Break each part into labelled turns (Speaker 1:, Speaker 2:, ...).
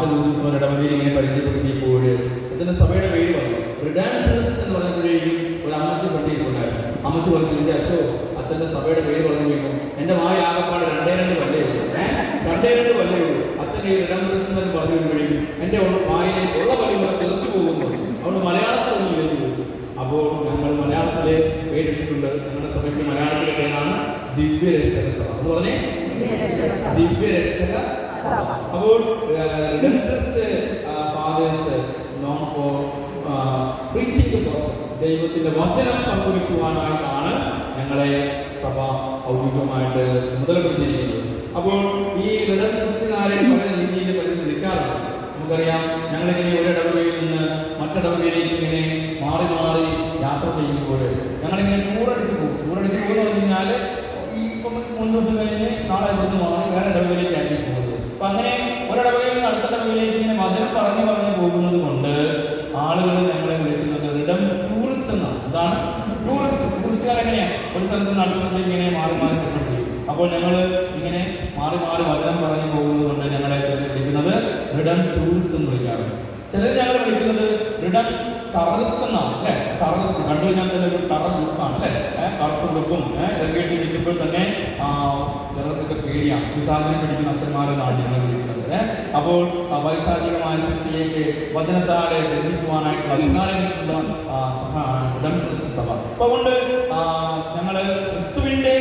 Speaker 1: അച്ഛൻ ദിവസം ഇടവകയിൽ ഇങ്ങനെ പരിചയപ്പെടുത്തിയപ്പോൾ അച്ഛൻ്റെ സഭയുടെ പേര് പറഞ്ഞു. റിഡാൻറ്റേഴ്സ് എന്ന് പറഞ്ഞപ്പോഴേക്കും ഒരു അമ്മച്ചി പണ്ടിട്ടുണ്ടായിരുന്നു. അമ്മച്ചി പറഞ്ഞു, എൻ്റെ അച്ഛൻ്റെ സഭയുടെ പേര് പറഞ്ഞു വീണു. എൻ്റെ വായ ആകപ്പാട് 2 വല്ലേ ഉള്ളൂ. 2 വല്ലേ ഉള്ളൂ. അച്ഛൻ്റെ ഈ റിഡാൻറ്റേഴ്സ് എന്ന് പറഞ്ഞു വരുമ്പോഴേക്കും എൻ്റെ വായനയിൽ ഉള്ള വലിയ തെളിച്ചു പോകുന്നു. അതുകൊണ്ട് മലയാളത്തിലൊന്നും എഴുതി ചോദിച്ചു. അപ്പോൾ ഞങ്ങൾ മലയാളത്തിലെ പേരിട്ടിട്ടുണ്ട്. ഞങ്ങളുടെ സഭയ്ക്ക് മലയാളത്തിലെ പേരാണ് ദിവ്യരക്ഷക സഭ എന്ന് പറഞ്ഞേ, ദിവ്യരക്ഷക സഭ. അപ്പോൾ Redemptorist fathers known for preaching the gospel, ദൈവത്തിന്റെ വചനം പങ്കുവയ്ക്കുവാനായിട്ടാണ് ഞങ്ങളെ സഭ ഔദ്യോഗികമായിട്ട് ചുമതലപ്പെടുത്തിയിരിക്കുന്നത്. അപ്പോൾ ഈ റിഡംപ്റ്ററിസ്റ്റുകാരെ പല രീതിയിൽ വിളിക്കാറുണ്ട്. നമുക്കറിയാം, ഞങ്ങളിങ്ങനെ ഒരിടവകയിൽ നിന്ന് മറ്റിടവകയിലേക്ക് ഇങ്ങനെ മാറി മാറി യാത്ര ചെയ്യുമ്പോൾ ഞങ്ങളിങ്ങനെ ടൂറടിച്ച് പോകുമെന്ന് പറഞ്ഞു കഴിഞ്ഞാൽ ഈ 3 ദിവസം കഴിഞ്ഞ് നാളെ ഇവിടുന്ന് മാറി വേറെ ഇടവകയിലേക്കായിരിക്കും പോകുന്നത്. അപ്പം അങ്ങനെ ഒരിടവകയിൽ നിന്ന് അടുത്ത ഇടവകയിലേക്ക് ഇങ്ങനെ വചനം പറഞ്ഞു പോകുന്നത് കൊണ്ട് ആളുകൾ ഞങ്ങളെ വിളിക്കുന്നത് റിഡം ടൂറിസ്റ്റ് എന്നാണ്. അതാണ് ടൂറിസ്റ്റുകാരെങ്ങനെയാണ് ഒരു സ്ഥലത്ത് നിന്ന് അടുത്ത സ്ഥലത്ത് ഇങ്ങനെ മാറി പോയിക്കൊണ്ടിരിക്കും. അപ്പോൾ ഞങ്ങൾ ഇങ്ങനെ മാറി വചനം പറഞ്ഞു പോകുന്നത് കൊണ്ട് ഞങ്ങളെ വിളിക്കുന്നത് റിഡം ടൂറിസ്റ്റ് എന്ന് വിളിക്കാറുണ്ട്. ചിലർ ഞങ്ങൾ വിളിക്കുന്നത് റിഡം ടററിസ്റ്റ് എന്നാണ്. അല്ലേ, ടററിസ്റ്റ് കണ്ടു കഴിഞ്ഞാൽ തന്നെ ഒരു ടറർ ലുക്കാണ്. അല്ലേ, കറുത്ത ലുക്കും ഇതൊക്കെ ഇട്ട് നിൽക്കുമ്പോൾ തന്നെ ചിലർക്കൊക്കെ പേടിയാണ്. പിശാചിനെ പിടിക്കുന്ന അച്ഛന്മാരെന്നാണ് ഞങ്ങൾ വിളിക്കുന്നത്. അപ്പോൾ വൈശാചികമായ ശക്തിയേക്ക് വചനത്താലെ ബന്ധിക്കുവാനായിട്ടുള്ള അധികാരങ്ങളുള്ള സഭയാണ് റിഡംപ്റ്ററിസ്റ്റ് സഭ. അപ്പോൾ അതുകൊണ്ട് ഞങ്ങൾ ക്രിസ്തുവിൻ്റെ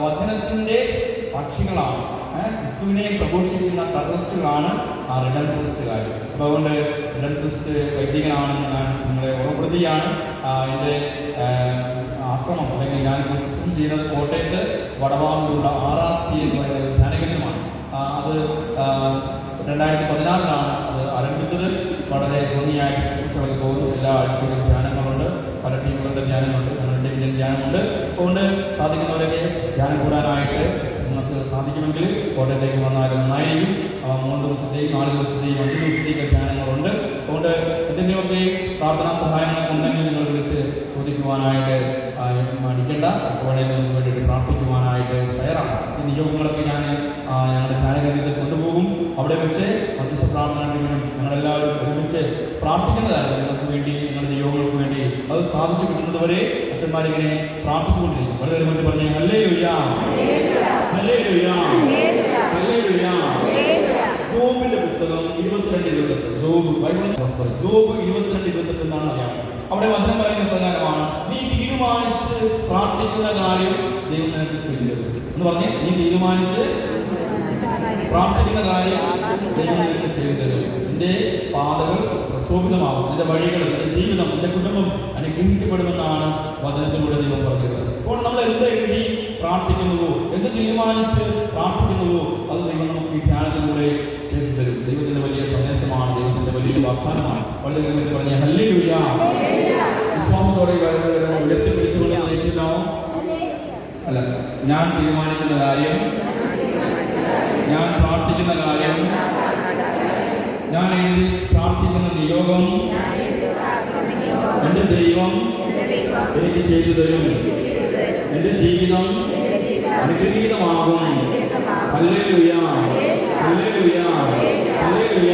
Speaker 1: വചനത്തിൻ്റെ സാക്ഷികളാണ്. ക്രിസ്തുവിനെ പ്രഘോഷിക്കുന്ന ടററിസ്റ്റുകളാണ് റിഡംപ്റ്ററിസ്റ്റുകാർ. അപ്പോൾ അതുകൊണ്ട് റിഡംപ്റ്ററിസ്റ്റ് വൈദികനാണെന്ന് ഞാൻ നിങ്ങളെ ഓർമ്മപ്പെടുത്തുകയാണ്. എൻ്റെ ആശ്രമം അല്ലെങ്കിൽ ഞാൻ ശുശ്രൂഷ ചെയ്യുന്നത് കോട്ടയത്ത് വടവാങ്ങൂരുള്ള RRC എന്ന് പറയുന്ന ധ്യാനകേന്ദ്രമാണ്. അത് 2016 അത് ആരംഭിച്ചത്. വളരെ ഭംഗിയായ ശുശ്രൂഷകളൊക്കെ പോകുന്നു. എല്ലാ ആഴ്ചയിലും ധ്യാനങ്ങളുണ്ട്, പല ടീമുകളുടെ ധ്യാനമുണ്ട്, ഞങ്ങളുടെ ഇന്ത്യൻ ധ്യാനമുണ്ട്. അതുകൊണ്ട് സാധിക്കുന്നവരൊക്കെ ധ്യാനം കൂടാനായിട്ട് നിങ്ങൾക്ക് സാധിക്കുമെങ്കിൽ കോട്ടയത്തേക്ക് വന്നാൽ നന്നായിരിക്കും. 3 ദിവസത്തെയും 4 ദിവസത്തെയും 5 ദിവസത്തെയൊക്കെ ധ്യാനങ്ങളുണ്ട്. അതുകൊണ്ട് എന്തെങ്കിലുമൊക്കെ പ്രാർത്ഥനാ സഹായങ്ങളൊക്കെ ഉണ്ടെങ്കിൽ നിങ്ങൾ വിളിച്ച് ചോദിക്കുവാനായിട്ട് മടിക്കേണ്ട. അപ്പോഴേ നിങ്ങൾക്ക് വേണ്ടിയിട്ട് പ്രാർത്ഥിക്കുവാനായിട്ട് തയ്യാറാണ്. ഈ നിയോഗങ്ങളൊക്കെ ഞാൻ ഞങ്ങളുടെ ധ്യാനകേന്ദ്രത്തിൽ കൊണ്ടുപോകും. അവിടെ വെച്ച് മധ്യസ്ഥ പ്രാർത്ഥനയും ഞങ്ങളെല്ലാവരും ഒരുമിച്ച് പ്രാർത്ഥിക്കേണ്ടതാണ്. നിങ്ങൾക്ക് വേണ്ടി, നിങ്ങളുടെ നിയോഗങ്ങൾക്ക് വേണ്ടി അത് സാധിച്ചു കിട്ടുന്നതുവരെ അച്ഛന്മാരിങ്ങനെ പ്രാർത്ഥിച്ചുകൊണ്ടിരിക്കും. വളരെ വേണ്ടി പറഞ്ഞേ ഹല്ലേലൂയ, ഹല്ലേലൂയ, ഹല്ലേലൂയ. ജോബിന്റെ പുസ്തകം 22:28, ജോബ് 22:28 എന്നാണ് അറിയാം. അവിടെ വചനം പറയുന്ന പ്രകാരമാണ്, നീ തീരുമാനിച്ച് പ്രാർത്ഥിക്കുന്ന കാര്യം ദൈവം നിനക്ക് ചെയ്തു തരും എന്ന് പറഞ്ഞ്, നീ തീരുമാനിച്ച് പ്രാർത്ഥിക്കുന്ന കാര്യം ദൈവം നിനക്ക് ചെയ്തു തരും. നിന്റെ പാതകൾ പ്രക്ഷോഭിതമാകും, നിന്റെ വഴികൾ, നിന്റെ ജീവിതം, നിന്റെ കുടുംബം അനുഗ്രഹിക്കപ്പെടുമെന്നാണ് വചനത്തിലൂടെ ദൈവം പറഞ്ഞത്. അപ്പോൾ നമ്മൾ എന്ത് എഴുതി പ്രാർത്ഥിക്കുന്നുവോ, എന്ത് തീരുമാനിച്ച് പ്രാർത്ഥിക്കുന്നുവോ, അത് ദൈവം നമുക്ക് ഈ ധ്യാനത്തിലൂടെ ചെയ്തു തരും. ദൈവത്തിന്റെ വലിയ സന്ദേശമാണ്, ദൈവത്തിന്റെ വലിയ വാഗ്ദാനമാണ്. വളരെ വേണ്ടി പറഞ്ഞ ഹല്ലേലൂയ. വിശ്വാസത്തോടെ ഉയർത്തിപ്പിടിച്ചുകൊണ്ട് നയിച്ചിട്ടാവും. അല്ല, ഞാൻ തീരുമാനിക്കുന്ന കാര്യം, ഞാൻ പ്രാർത്ഥിക്കുന്ന കാര്യം, ഞാൻ എഴുതി പ്രാർത്ഥിക്കുന്ന നിയോഗം എൻ്റെ ദൈവം എനിക്ക് ചെയ്തു തരും. എൻ്റെ ജീവിതം അനുഗ്രഹീതമാകും. Hallelujah, hallelujah, hallelujah.